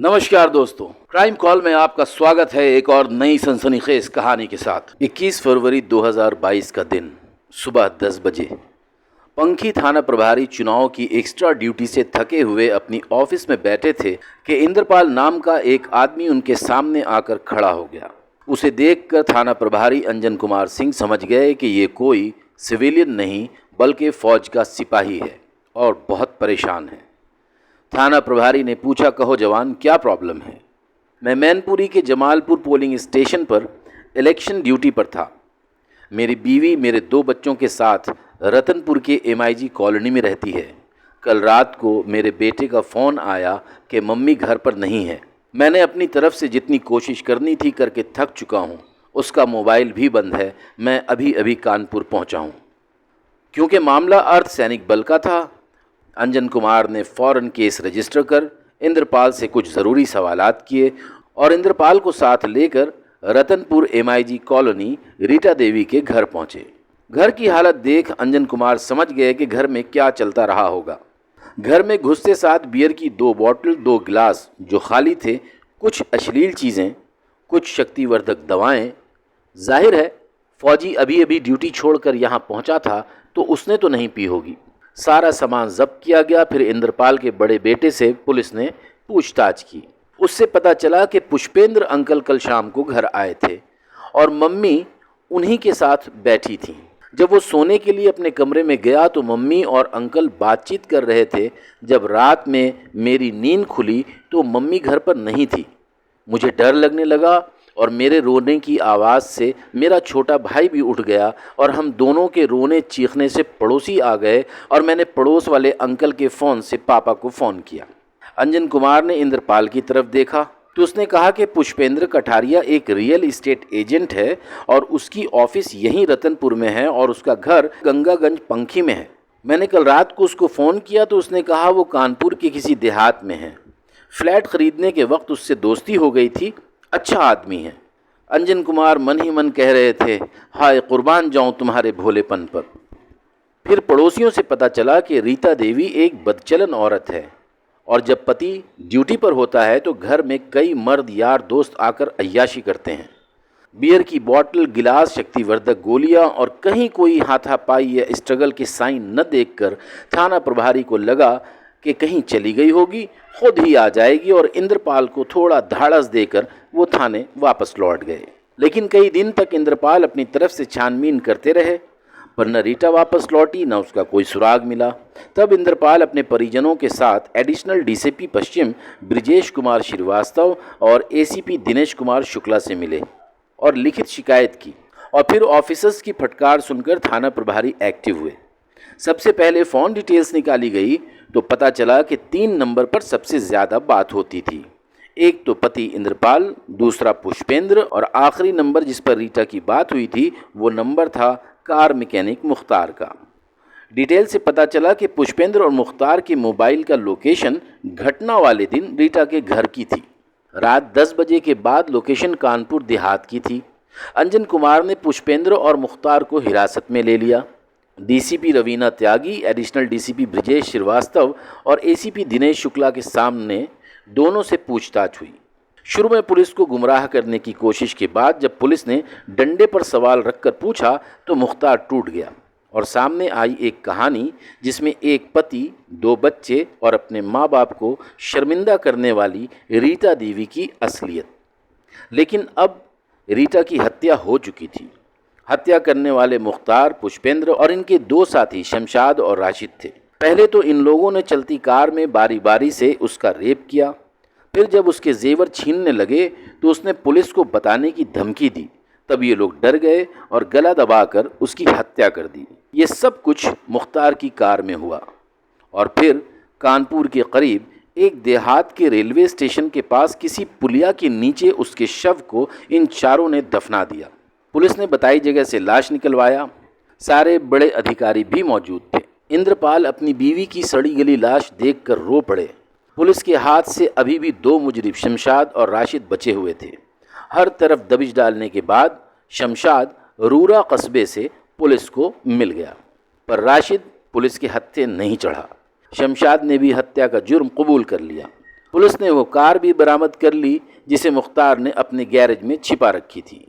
नमस्कार दोस्तों, crime call में आपका स्वागत है एक और नई सनसनीखेज कहानी के साथ। 21 फरवरी 2022 का दिन, सुबह 10 बजे पंखी थाना प्रभारी चुनाव की एक्स्ट्रा ड्यूटी से थके हुए अपनी ऑफिस में बैठे थे कि इंद्रपाल नाम का एक आदमी उनके सामने आकर खड़ा हो गया। उसे देखकर थाना प्रभारी अंजन कुमार सिंह समझ गए कि ये कोई सिविलियन नहीं बल्कि फौज का सिपाही है और बहुत परेशान है। थाना प्रभारी ने पूछा, कहो जवान, क्या प्रॉब्लम है? मैं मैनपुरी के जमालपुर पोलिंग स्टेशन पर इलेक्शन ड्यूटी पर था। मेरी बीवी मेरे 2 बच्चों के साथ रतनपुर के MIG कॉलोनी में रहती है। कल रात को मेरे बेटे का फ़ोन आया कि मम्मी घर पर नहीं है। मैंने अपनी तरफ से जितनी कोशिश करनी थी करके थक चुका हूँ। उसका मोबाइल भी बंद है। मैं अभी अभी कानपुर पहुँचा हूँ। क्योंकि मामला अर्धसैनिक बल का था, अंजन कुमार ने फ़ौरन केस रजिस्टर कर इंद्रपाल से कुछ ज़रूरी सवालात किए और इंद्रपाल को साथ लेकर रतनपुर MIG कॉलोनी रीटा देवी के घर पहुंचे। घर की हालत देख अंजन कुमार समझ गए कि घर में क्या चलता रहा होगा। घर में घुसते साथ बियर की 2 बॉटल, 2 गिलास जो खाली थे, कुछ अश्लील चीज़ें, कुछ शक्तिवर्धक दवाएं। जाहिर है फौजी अभी अभी ड्यूटी छोड़कर यहाँ पहुँचा था तो उसने तो नहीं पी होगी। सारा सामान जब्त किया गया। फिर इंद्रपाल के बड़े बेटे से पुलिस ने पूछताछ की। उससे पता चला कि पुष्पेंद्र अंकल कल शाम को घर आए थे और मम्मी उन्हीं के साथ बैठी थी। जब वो सोने के लिए अपने कमरे में गया तो मम्मी और अंकल बातचीत कर रहे थे। जब रात में मेरी नींद खुली तो मम्मी घर पर नहीं थी। मुझे डर लगने लगा और मेरे रोने की आवाज़ से मेरा छोटा भाई भी उठ गया और हम दोनों के रोने चीखने से पड़ोसी आ गए और मैंने पड़ोस वाले अंकल के फ़ोन से पापा को फ़ोन किया। अंजन कुमार ने इंद्रपाल की तरफ देखा तो उसने कहा कि पुष्पेंद्र कठारिया एक रियल इस्टेट एजेंट है और उसकी ऑफिस यहीं रतनपुर में है और उसका घर गंगागंज पंखी में है। मैंने कल रात को उसको फ़ोन किया तो उसने कहा वो कानपुर के किसी देहात में है। फ्लैट ख़रीदने के वक्त उससे दोस्ती हो गई थी। अच्छा आदमी है। अंजन कुमार मन ही मन कह रहे थे, हाय कुर्बान जाऊं तुम्हारे भोलेपन पर। फिर पड़ोसियों से पता चला कि रीता देवी एक बदचलन औरत है और जब पति ड्यूटी पर होता है तो घर में कई मर्द यार दोस्त आकर अय्याशी करते हैं। बियर की बोतल, गिलास, शक्तिवर्धक गोलियां और कहीं कोई हाथापाई या स्ट्रगल के साइन न देखकर थाना प्रभारी को लगा कि कहीं चली गई होगी, खुद ही आ जाएगी और इंद्रपाल को थोड़ा धाड़स देकर वो थाने वापस लौट गए। लेकिन कई दिन तक इंद्रपाल अपनी तरफ से छानबीन करते रहे पर न रीटा वापस लौटी न उसका कोई सुराग मिला। तब इंद्रपाल अपने परिजनों के साथ एडिशनल DCP पश्चिम ब्रिजेश कुमार श्रीवास्तव और ACP दिनेश कुमार शुक्ला से मिले और लिखित शिकायत की और फिर ऑफिसर्स की फटकार सुनकर थाना प्रभारी एक्टिव हुए। सबसे पहले फ़ोन डिटेल्स निकाली गई तो पता चला कि 3 नंबर पर सबसे ज़्यादा बात होती थी। एक तो पति इंद्रपाल, दूसरा पुष्पेंद्र और आखिरी नंबर जिस पर रीटा की बात हुई थी वो नंबर था कार मैकेनिक मुख्तार का। डिटेल से पता चला कि पुष्पेंद्र और मुख्तार के मोबाइल का लोकेशन घटना वाले दिन रीटा के घर की थी। रात 10 बजे के बाद लोकेशन कानपुर देहात की थी। अंजन कुमार ने पुष्पेंद्र और मुख्तार को हिरासत में ले लिया। DCP रवीना त्यागी, एडिशनल DCP ब्रिजेश श्रीवास्तव और ACP दिनेश शुक्ला के सामने दोनों से पूछताछ हुई। शुरू में पुलिस को गुमराह करने की कोशिश के बाद जब पुलिस ने डंडे पर सवाल रखकर पूछा तो मुख्तार टूट गया और सामने आई एक कहानी जिसमें एक पति, 2 बच्चे और अपने माँ बाप को शर्मिंदा करने वाली रीटा देवी की असलियत। लेकिन अब रीटा की हत्या हो चुकी थी। हत्या करने वाले मुख्तार, पुष्पेंद्र और इनके 2 साथी शमशाद और राशिद थे। पहले तो इन लोगों ने चलती कार में बारी बारी से उसका रेप किया। फिर जब उसके जेवर छीनने लगे तो उसने पुलिस को बताने की धमकी दी। तब ये लोग डर गए और गला दबाकर उसकी हत्या कर दी। ये सब कुछ मुख्तार की कार में हुआ और फिर कानपुर के करीब एक देहात के रेलवे स्टेशन के पास किसी पुलिया के नीचे उसके शव को इन चारों ने दफना दिया। पुलिस ने बताई जगह से लाश निकलवाया। सारे बड़े अधिकारी भी मौजूद थे। इंद्रपाल अपनी बीवी की सड़ी गली लाश देखकर रो पड़े। पुलिस के हाथ से अभी भी 2 मुजरिम शमशाद और राशिद बचे हुए थे। हर तरफ दबिश डालने के बाद शमशाद रूरा कस्बे से पुलिस को मिल गया पर राशिद पुलिस के हत्थे नहीं चढ़ा। शमशाद ने भी हत्या का जुर्म कबूल कर लिया। पुलिस ने वो कार भी बरामद कर ली जिसे मुख्तार ने अपने गैरेज में छिपा रखी थी।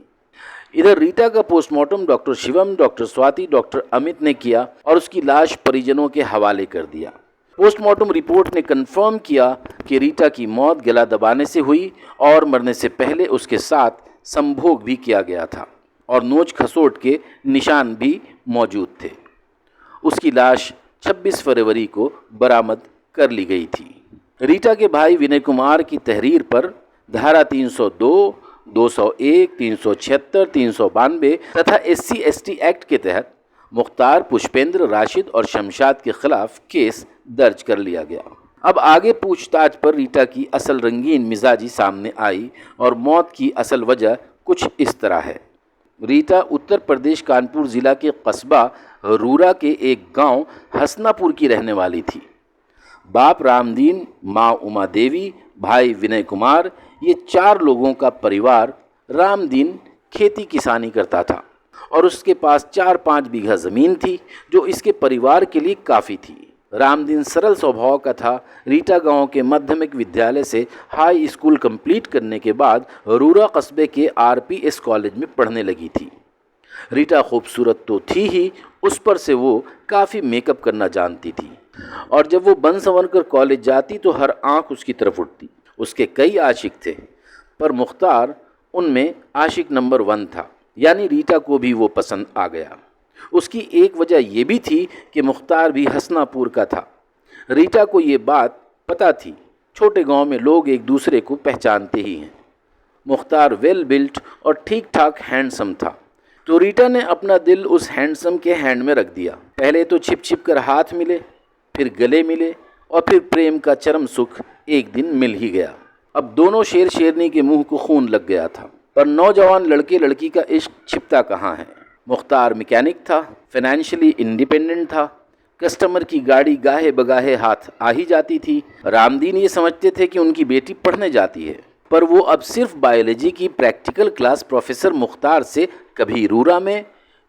इधर रीटा का postmortem doctor Shivam, doctor Swati, doctor Amit ने किया और उसकी लाश परिजनों के हवाले कर दिया। पोस्टमार्टम रिपोर्ट ने कंफर्म किया कि रीटा की मौत गला दबाने से हुई और मरने से पहले उसके साथ संभोग भी किया गया था और नोच खसोट के निशान भी मौजूद थे। उसकी लाश 26 फरवरी को बरामद कर ली गई थी। रीटा के भाई विनय कुमार की तहरीर पर धारा 302, 201, 376, 392 तथा SC/ST एक्ट के तहत मुख्तार, पुष्पेंद्र, राशिद और शमशाद के खिलाफ केस दर्ज कर लिया गया। अब आगे पूछताछ पर रीटा की असल रंगीन मिजाजी सामने आई और मौत की असल वजह कुछ इस तरह है। रीटा उत्तर प्रदेश कानपुर ज़िला के कस्बा रूरा के एक गांव हसनापुर की रहने वाली थी। बाप रामदीन, माँ उमा देवी, भाई विनय कुमार, ये 4 लोगों का परिवार। रामदीन खेती किसानी करता था और उसके पास 4-5 बीघा ज़मीन थी जो इसके परिवार के लिए काफ़ी थी। रामदीन सरल स्वभाव का था। रीटा गांव के माध्यमिक विद्यालय से हाई स्कूल कंप्लीट करने के बाद रूरा कस्बे के RPS कॉलेज में पढ़ने लगी थी। रीटा खूबसूरत तो थी ही, उस पर से वो काफ़ी मेकअप करना जानती थी और जब वो बन संवर कर कॉलेज जाती तो हर आंख उसकी तरफ उठती। उसके कई आशिक थे पर मुख्तार उनमें आशिक नंबर 1 था, यानी रीटा को भी वो पसंद आ गया। उसकी एक वजह यह भी थी कि मुख्तार भी हसनापुर का था। रीटा को ये बात पता थी, छोटे गांव में लोग एक दूसरे को पहचानते ही हैं। मुख्तार वेल बिल्ट और ठीक ठाक हैंडसम था, तो रीटा ने अपना दिल उस हैंडसम के हैंड में रख दिया। पहले तो छिप छिप कर हाथ मिले, फिर गले मिले और फिर प्रेम का चरम सुख एक दिन मिल ही गया। अब दोनों शेर शेरनी के मुंह को खून लग गया था, पर नौजवान लड़के लड़की का इश्क छिपता कहाँ है। मुख्तार मैकेनिक था, फाइनेंशियली इंडिपेंडेंट था, कस्टमर की गाड़ी गाहे बगाहे हाथ आ ही जाती थी। रामदीन ये समझते थे कि उनकी बेटी पढ़ने जाती है, पर वो अब सिर्फ बायोलॉजी की प्रैक्टिकल क्लास प्रोफेसर मुख्तार से कभी रूरा में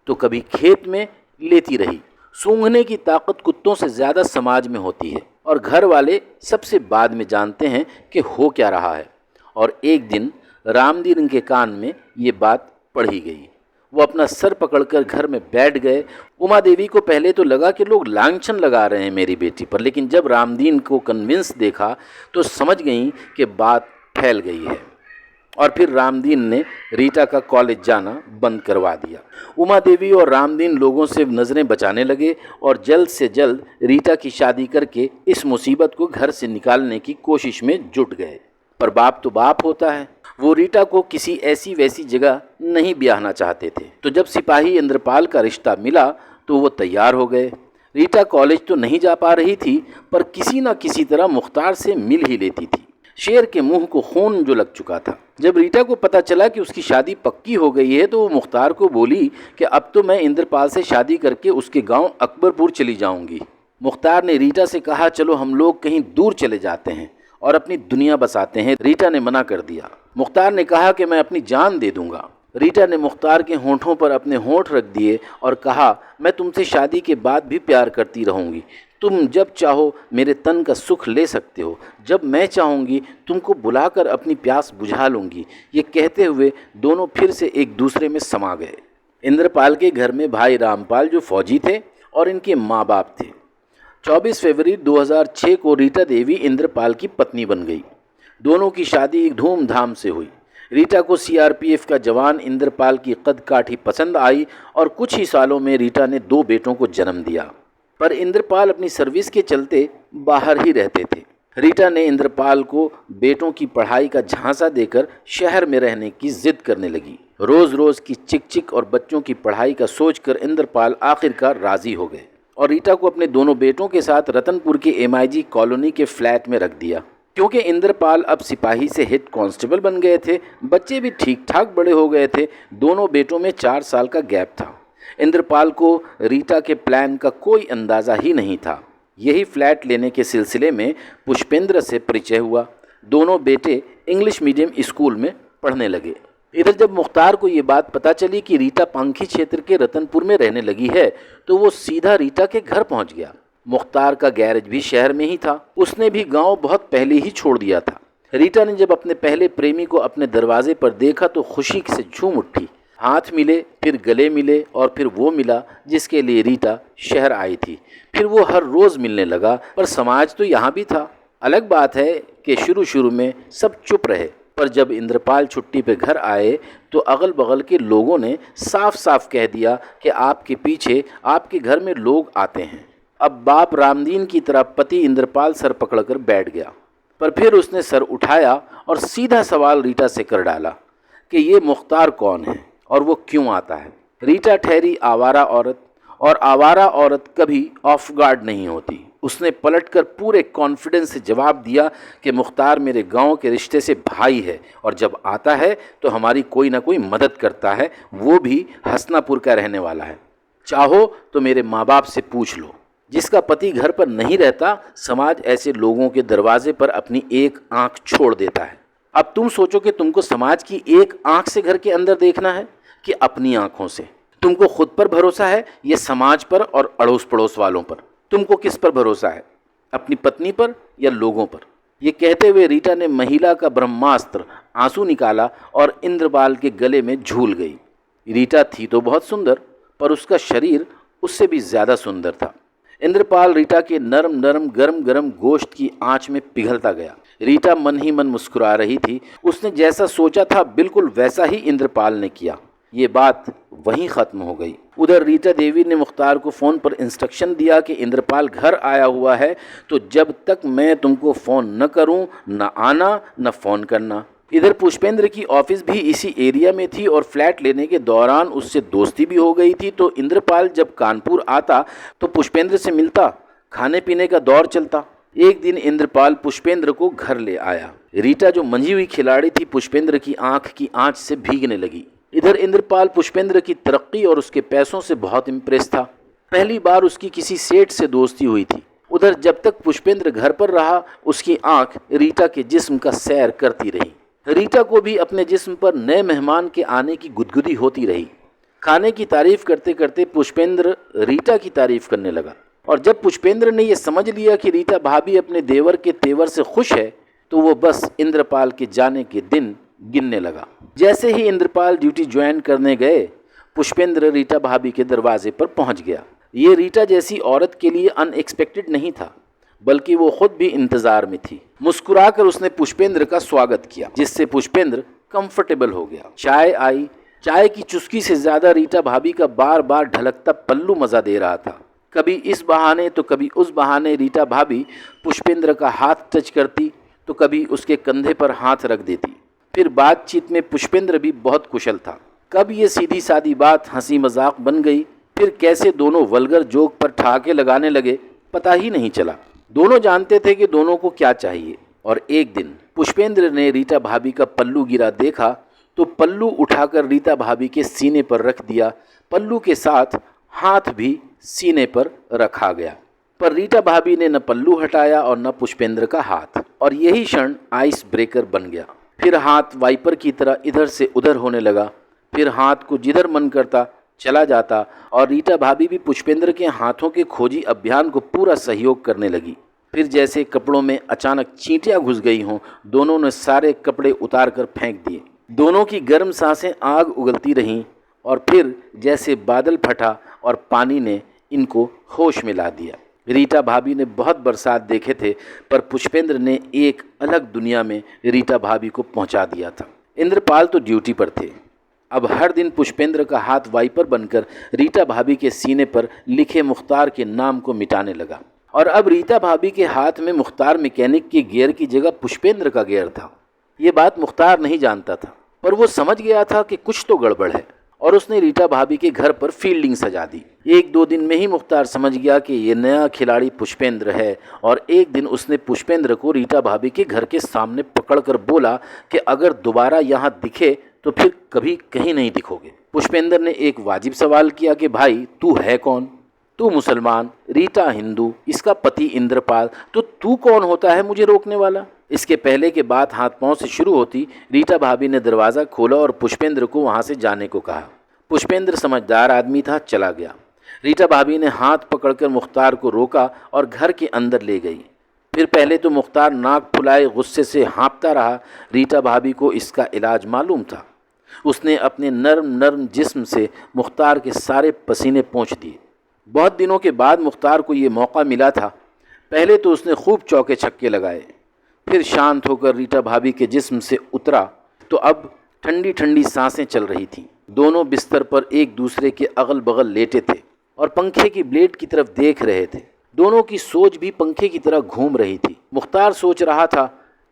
तो कभी खेत में लेती रही। सूंघने की ताकत कुत्तों से ज़्यादा समाज में होती है और घर वाले सबसे बाद में जानते हैं कि हो क्या रहा है। और एक दिन रामदीन के कान में ये बात पढ़ी गई। वो अपना सर पकड़कर घर में बैठ गए। उमा देवी को पहले तो लगा कि लोग लांछन लगा रहे हैं मेरी बेटी पर, लेकिन जब रामदीन को कन्विंस देखा तो समझ गई कि बात फैल गई है और फिर रामदीन ने रीटा का कॉलेज जाना बंद करवा दिया। उमा देवी और रामदीन लोगों से नज़रें बचाने लगे और जल्द से जल्द रीटा की शादी करके इस मुसीबत को घर से निकालने की कोशिश में जुट गए। पर बाप तो बाप होता है, वो रीटा को किसी ऐसी वैसी जगह नहीं ब्याहना चाहते थे। तो जब सिपाही इंद्रपाल का रिश्ता मिला तो वो तैयार हो गए। रीटा कॉलेज तो नहीं जा पा रही थी, पर किसी न किसी तरह मुख्तार से मिल ही लेती थी। शेर के मुंह को खून जो लग चुका था। जब रीटा को पता चला कि उसकी शादी पक्की हो गई है तो वो मुख्तार को बोली कि अब तो मैं इंद्रपाल से शादी करके उसके गांव अकबरपुर चली जाऊंगी। मुख्तार ने रीटा से कहा, चलो हम लोग कहीं दूर चले जाते हैं और अपनी दुनिया बसाते हैं। रीटा ने मना कर दिया। मुख्तार ने कहा कि मैं अपनी जान दे दूंगा। रीटा ने मुख्तार के होंठों पर अपने होंठ रख दिए और कहा, मैं तुमसे शादी के बाद भी प्यार करती रहूंगी। तुम जब चाहो मेरे तन का सुख ले सकते हो, जब मैं चाहूँगी तुमको बुलाकर अपनी प्यास बुझा लूँगी। ये कहते हुए दोनों फिर से एक दूसरे में समा गए। इंद्रपाल के घर में भाई रामपाल जो फौजी थे और इनके माँ बाप थे। 24 फरवरी 2006 को रीटा देवी इंद्रपाल की पत्नी बन गई। दोनों की शादी धूमधाम से हुई। रीटा को CRPF का जवान इंद्रपाल की कद काठी पसंद आई और कुछ ही सालों में रीटा ने 2 बेटों को जन्म दिया। पर इंद्रपाल अपनी सर्विस के चलते बाहर ही रहते थे। रीटा ने इंद्रपाल को बेटों की पढ़ाई का झांसा देकर शहर में रहने की जिद करने लगी। रोज़ रोज़ की चिक चिक और बच्चों की पढ़ाई का सोचकर इंद्रपाल आखिरकार राज़ी हो गए और रीटा को अपने दोनों बेटों के साथ रतनपुर के MIG कॉलोनी के फ्लैट में रख दिया। क्योंकि इंद्रपाल अब सिपाही से हेड कांस्टेबल बन गए थे, बच्चे भी ठीक ठाक बड़े हो गए थे। दोनों बेटों में 4 साल का गैप था। इंद्रपाल को रीटा के प्लान का कोई अंदाज़ा ही नहीं था। यही फ्लैट लेने के सिलसिले में पुष्पेंद्र से परिचय हुआ। दोनों बेटे इंग्लिश मीडियम स्कूल में पढ़ने लगे। इधर जब मुख्तार को ये बात पता चली कि रीटा पंखी क्षेत्र के रतनपुर में रहने लगी है तो वो सीधा रीटा के घर पहुंच गया। मुख्तार का गैरेज भी शहर में ही था। उसने भी गांव बहुत पहले ही छोड़ दिया था। रीटा ने जब अपने पहले प्रेमी को अपने दरवाजे पर देखा तो खुशी से झूम उठी। हाथ मिले, फिर गले मिले और फिर वो मिला जिसके लिए रीटा शहर आई थी। फिर वो हर रोज़ मिलने लगा। पर समाज तो यहाँ भी था। अलग बात है कि शुरू में सब चुप रहे, पर जब इंद्रपाल छुट्टी पे घर आए तो अगल बगल के लोगों ने साफ साफ कह दिया कि आपके पीछे आपके घर में लोग आते हैं। अब बाप रामदीन की तरह पति इंद्रपाल सर पकड़कर बैठ गया। पर फिर उसने सर उठाया और सीधा सवाल रीटा से कर डाला कि ये मुख्तार कौन है और वो क्यों आता है। रीटा ठहरी आवारा औरत, और आवारा औरत कभी ऑफ गार्ड नहीं होती। उसने पलटकर पूरे कॉन्फिडेंस से जवाब दिया कि मुख्तार मेरे गांव के रिश्ते से भाई है और जब आता है तो हमारी कोई ना कोई मदद करता है। वो भी हसनापुर का रहने वाला है। चाहो तो मेरे माँ बाप से पूछ लो। जिसका पति घर पर नहीं रहता, समाज ऐसे लोगों के दरवाजे पर अपनी एक आंख छोड़ देता है। अब तुम सोचो कि तुमको समाज की एक आंख से घर के अंदर देखना है कि अपनी आंखों से। तुमको खुद पर भरोसा है या समाज पर और अड़ोस पड़ोस वालों पर? तुमको किस पर भरोसा है, अपनी पत्नी पर या लोगों पर? ये कहते हुए रीटा ने महिला का ब्रह्मास्त्र आंसू निकाला और इंद्रपाल के गले में झूल गई। रीटा थी तो बहुत सुंदर, पर उसका शरीर उससे भी ज़्यादा सुंदर था। इंद्रपाल रीटा के नरम नरम गरम गरम गोश्त की आंच में पिघलता गया। रीटा मन ही मन मुस्कुरा रही थी। उसने जैसा सोचा था बिल्कुल वैसा ही इंद्रपाल ने किया। ये बात वहीं ख़त्म हो गई। उधर रीटा देवी ने मुख्तार को फ़ोन पर इंस्ट्रक्शन दिया कि इंद्रपाल घर आया हुआ है, तो जब तक मैं तुमको फ़ोन न करूं, न आना न फ़ोन करना। इधर पुष्पेंद्र की ऑफिस भी इसी एरिया में थी और फ्लैट लेने के दौरान उससे दोस्ती भी हो गई थी। तो इंद्रपाल जब कानपुर आता तो पुष्पेंद्र से मिलता, खाने पीने का दौर चलता। एक दिन इंद्रपाल पुष्पेंद्र को घर ले आया। रीटा जो मंझी हुई खिलाड़ी थी, पुष्पेंद्र की आंख की आंच से भीगने लगी। इधर इंद्रपाल पुष्पेंद्र की तरक्की और उसके पैसों से बहुत इम्प्रेस था। पहली बार उसकी किसी सेठ से दोस्ती हुई थी। उधर जब तक पुष्पेंद्र घर पर रहा, उसकी आंख रीटा के जिस्म का सैर करती रही। रीटा को भी अपने जिस्म पर नए मेहमान के आने की गुदगुदी होती रही। खाने की तारीफ करते करते पुष्पेंद्र रीटा की तारीफ करने लगा, और जब पुष्पेंद्र ने यह समझ लिया कि रीटा भाभी अपने देवर के तेवर से खुश है, तो वो बस इंद्रपाल के जाने के दिन गिनने लगा। जैसे ही इंद्रपाल ड्यूटी ज्वाइन करने गए, पुष्पेंद्र रीटा भाभी के दरवाजे पर पहुंच गया। ये रीटा जैसी औरत के लिए अनएक्सपेक्टेड नहीं था, बल्कि वो खुद भी इंतजार में थी। मुस्कुराकर उसने पुष्पेंद्र का स्वागत किया, जिससे पुष्पेंद्र कंफर्टेबल हो गया। चाय आई। चाय की चुस्की से ज्यादा रीटा भाभी का बार बार ढलकता पल्लू मजा दे रहा था। कभी इस बहाने तो कभी उस बहाने रीटा भाभी पुष्पेंद्र का हाथ टच करती तो कभी उसके कंधे पर हाथ रख देती। फिर बातचीत में पुष्पेंद्र भी बहुत कुशल था। कब ये सीधी सादी बात हंसी मजाक बन गई, फिर कैसे दोनों वल्गर जोक पर ठहाके लगाने लगे, पता ही नहीं चला। दोनों जानते थे कि दोनों को क्या चाहिए। और एक दिन पुष्पेंद्र ने रीटा भाभी का पल्लू गिरा देखा तो पल्लू उठाकर रीटा भाभी के सीने पर रख दिया। पल्लू के साथ हाथ भी सीने पर रखा गया, पर रीटा भाभी ने न पल्लू हटाया और न पुष्पेंद्र का हाथ। और यही क्षण आइस ब्रेकर बन गया। फिर हाथ वाइपर की तरह इधर से उधर होने लगा। फिर हाथ को जिधर मन करता चला जाता और रीटा भाभी भी पुष्पेंद्र के हाथों के खोजी अभियान को पूरा सहयोग करने लगी। फिर जैसे कपड़ों में अचानक चींटियां घुस गई हों, दोनों ने सारे कपड़े उतार कर फेंक दिए। दोनों की गर्म सांसें आग उगलती रहीं और फिर जैसे बादल फटा और पानी ने इनको होश में ला दिया। रीटा भाभी ने बहुत बरसात देखे थे, पर पुष्पेंद्र ने एक अलग दुनिया में रीटा भाभी को पहुंचा दिया था। इंद्रपाल तो ड्यूटी पर थे। अब हर दिन पुष्पेंद्र का हाथ वाइपर बनकर रीटा भाभी के सीने पर लिखे मुख्तार के नाम को मिटाने लगा। और अब रीटा भाभी के हाथ में मुख्तार मैकेनिक के गियर की जगह पुष्पेंद्र का गियर था। ये बात मुख्तार नहीं जानता था, पर वो समझ गया था कि कुछ तो गड़बड़ है, और उसने रीटा भाभी के घर पर फील्डिंग सजा दी। एक दो दिन में ही मुख्तार समझ गया कि ये नया खिलाड़ी पुष्पेंद्र है। और एक दिन उसने पुष्पेंद्र को रीटा भाभी के घर के सामने पकड़कर बोला कि अगर दोबारा यहाँ दिखे तो फिर कभी कहीं नहीं दिखोगे। पुष्पेंद्र ने एक वाजिब सवाल किया कि भाई तू है कौन? तू मुसलमान, रीटा हिंदू, इसका पति इंद्रपाल, तो तू कौन होता है मुझे रोकने वाला? इसके पहले के बात हाथ पांव से शुरू होती, रीटा भाभी ने दरवाज़ा खोला और पुष्पेंद्र को वहां से जाने को कहा। पुष्पेंद्र समझदार आदमी था, चला गया। रीटा भाभी ने हाथ पकड़कर मुख्तार को रोका और घर के अंदर ले गई। फिर पहले तो मुख्तार नाक फुलाए गुस्से से हाँफता रहा। रीटा भाभी को इसका इलाज मालूम था। उसने अपने नर्म नर्म जिस्म से मुख्तार के सारे पसीने पोंछ दिए। बहुत दिनों के बाद मुख्तार को ये मौका मिला था। पहले तो उसने खूब चौके छक्के लगाए, फिर शांत होकर रीटा भाभी के जिस्म से उतरा तो अब ठंडी ठंडी सांसें चल रही थीं। दोनों बिस्तर पर एक दूसरे के अगल बगल लेटे थे और पंखे की ब्लेड की तरफ देख रहे थे। दोनों की सोच भी पंखे की तरह घूम रही थी। मुख्तार सोच रहा था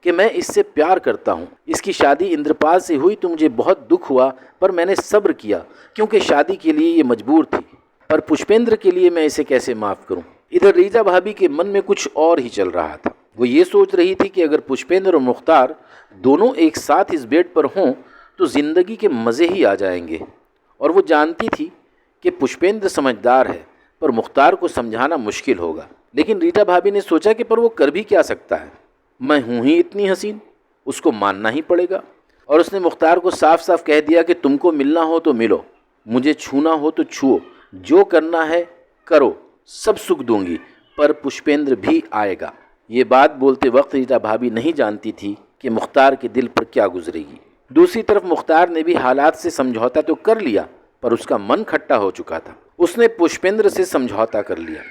कि मैं इससे प्यार करता हूँ। इसकी शादी इंद्रपाल से हुई तो मुझे बहुत दुख हुआ, पर मैंने सब्र किया क्योंकि शादी के लिए ये मजबूर थी। पर पुष्पेंद्र के लिए मैं इसे कैसे माफ़ करूँ। इधर रीटा भाभी के मन में कुछ और ही चल रहा था। वो ये सोच रही थी कि अगर पुष्पेंद्र और मुख्तार दोनों एक साथ इस बेड पर हों तो ज़िंदगी के मज़े ही आ जाएंगे। और वो जानती थी कि पुष्पेंद्र समझदार है, पर मुख्तार को समझाना मुश्किल होगा। लेकिन रीटा भाभी ने सोचा कि पर वो कर भी क्या सकता है। मैं हूँ ही इतनी हसीन, उसको मानना ही पड़ेगा। और उसने मुख्तार को साफ साफ कह दिया कि तुमको मिलना हो तो मिलो, मुझे छूना हो तो छुओ, जो करना है करो, सब सुख दूंगी, पर पुष्पेंद्र भी आएगा। ये बात बोलते वक्त रीटा भाभी नहीं जानती थी कि मुख्तार के दिल पर क्या गुजरेगी। दूसरी तरफ मुख्तार ने भी हालात से समझौता तो कर लिया, पर उसका मन खट्टा हो चुका था। उसने पुष्पेंद्र से समझौता कर लिया।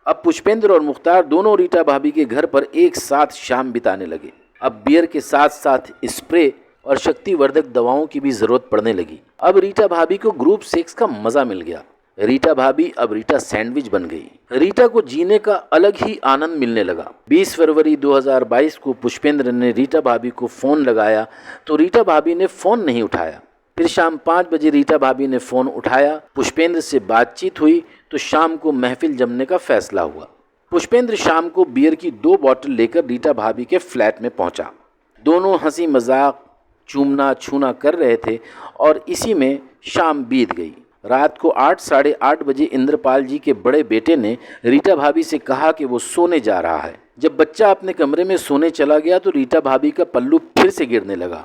अब पुष्पेंद्र और मुख्तार दोनों रीटा भाभी के घर पर एक साथ शाम बिताने लगे। अब बियर के साथ साथ स्प्रे और शक्तिवर्धक दवाओं की भी ज़रूरत पड़ने लगी। अब रीटा भाभी को ग्रुप सेक्स का मज़ा मिल गया। रीटा भाभी अब रीटा सैंडविच बन गई। रीटा को जीने का अलग ही आनंद मिलने लगा। 20 फरवरी 2022 को पुष्पेंद्र ने रीटा भाभी को फ़ोन लगाया तो रीटा भाभी ने फ़ोन नहीं उठाया। फिर शाम 5 बजे रीटा भाभी ने फ़ोन उठाया। पुष्पेंद्र से बातचीत हुई तो शाम को महफिल जमने का फैसला हुआ। पुष्पेंद्र शाम को बियर की 2 बॉटल लेकर रीटा भाभी के फ्लैट में पहुंचा। दोनों हंसी मजाक, चूमना छूना कर रहे थे और इसी में शाम बीत गई। रात को 8 साढ़े 8 बजे इंद्रपाल जी के बड़े बेटे ने रीटा भाभी से कहा कि वो सोने जा रहा है। जब बच्चा अपने कमरे में सोने चला गया तो रीटा भाभी का पल्लू फिर से गिरने लगा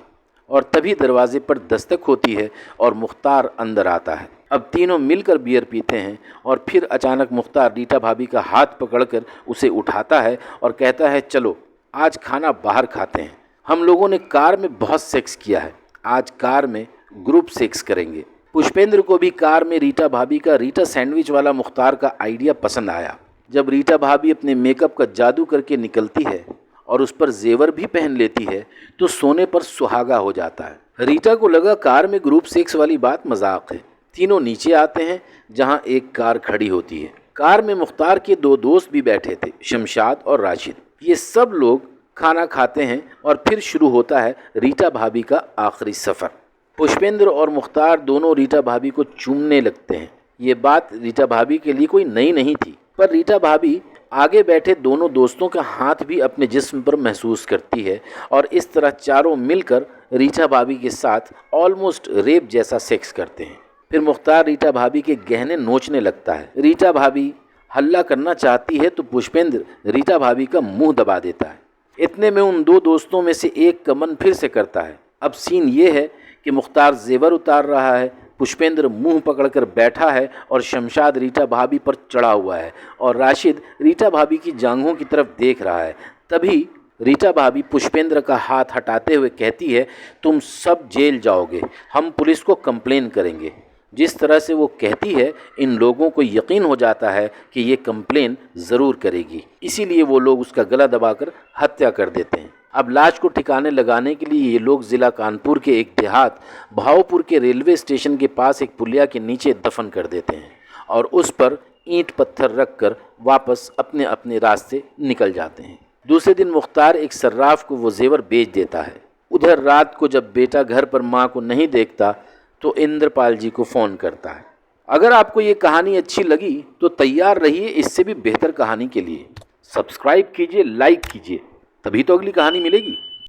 और तभी दरवाजे पर दस्तक होती है और मुख्तार अंदर आता है। अब तीनों मिलकर बियर पीते हैं और फिर अचानक मुख्तार रीटा भाभी का हाथ पकड़कर उसे उठाता है और कहता है, चलो आज खाना बाहर खाते हैं। हम लोगों ने कार में बहुत सेक्स किया है, आज कार में ग्रुप सेक्स करेंगे। पुष्पेंद्र को भी कार में रीटा भाभी का रीटा सैंडविच वाला मुख्तार का आइडिया पसंद आया। जब रीटा भाभी अपने मेकअप का जादू करके निकलती है और उस पर जेवर भी पहन लेती है तो सोने पर सुहागा हो जाता है। रीटा को लगा कार में ग्रुप सेक्स वाली बात मजाक है। तीनों नीचे आते हैं जहां एक कार खड़ी होती है। कार में मुख्तार के 2 दोस्त भी बैठे थे, शमशाद और राशिद। ये सब लोग खाना खाते हैं और फिर शुरू होता है रीटा भाभी का आखिरी सफ़र। पुष्पेंद्र और मुख्तार दोनों रीटा भाभी को चूमने लगते हैं। ये बात रीटा भाभी के लिए कोई नई नहीं थी, पर रीटा भाभी आगे बैठे दोनों दोस्तों का हाथ भी अपने जिस्म पर महसूस करती है और इस तरह चारों मिलकर रीटा भाभी के साथ ऑलमोस्ट रेप जैसा सेक्स करते हैं। फिर मुख्तार रीटा भाभी के गहने नोचने लगता है। रीटा भाभी हल्ला करना चाहती है तो पुष्पेंद्र रीटा भाभी का मुंह दबा देता है। इतने में उन 2 दोस्तों में से एक का मन फिर से करता है। अब सीन ये है कि मुख्तार जेवर उतार रहा है, पुष्पेंद्र मुंह पकड़कर बैठा है और शमशाद रीटा भाभी पर चढ़ा हुआ है और राशिद रीटा भाभी की जांघों की तरफ देख रहा है। तभी रीटा भाभी पुष्पेंद्र का हाथ हटाते हुए कहती है, तुम सब जेल जाओगे, हम पुलिस को कंप्लेन करेंगे। जिस तरह से वो कहती है, इन लोगों को यकीन हो जाता है कि ये कंप्लेन ज़रूर करेगी। इसीलिए वो लोग उसका गला दबाकर हत्या कर देते हैं। अब लाश को ठिकाने लगाने के लिए ये लोग ज़िला कानपुर के एक देहात भावपुर के रेलवे स्टेशन के पास एक पुलिया के नीचे दफन कर देते हैं और उस पर ईंट पत्थर रखकर वापस अपने अपने रास्ते निकल जाते हैं। दूसरे दिन मुख्तार एक सर्राफ को वो जेवर बेच देता है। उधर रात को जब बेटा घर पर माँ को नहीं देखता तो इंद्रपाल जी को फ़ोन करता है। अगर आपको ये कहानी अच्छी लगी तो तैयार रहिए इससे भी बेहतर कहानी के लिए। सब्सक्राइब कीजिए, लाइक कीजिए, तभी तो अगली कहानी मिलेगी।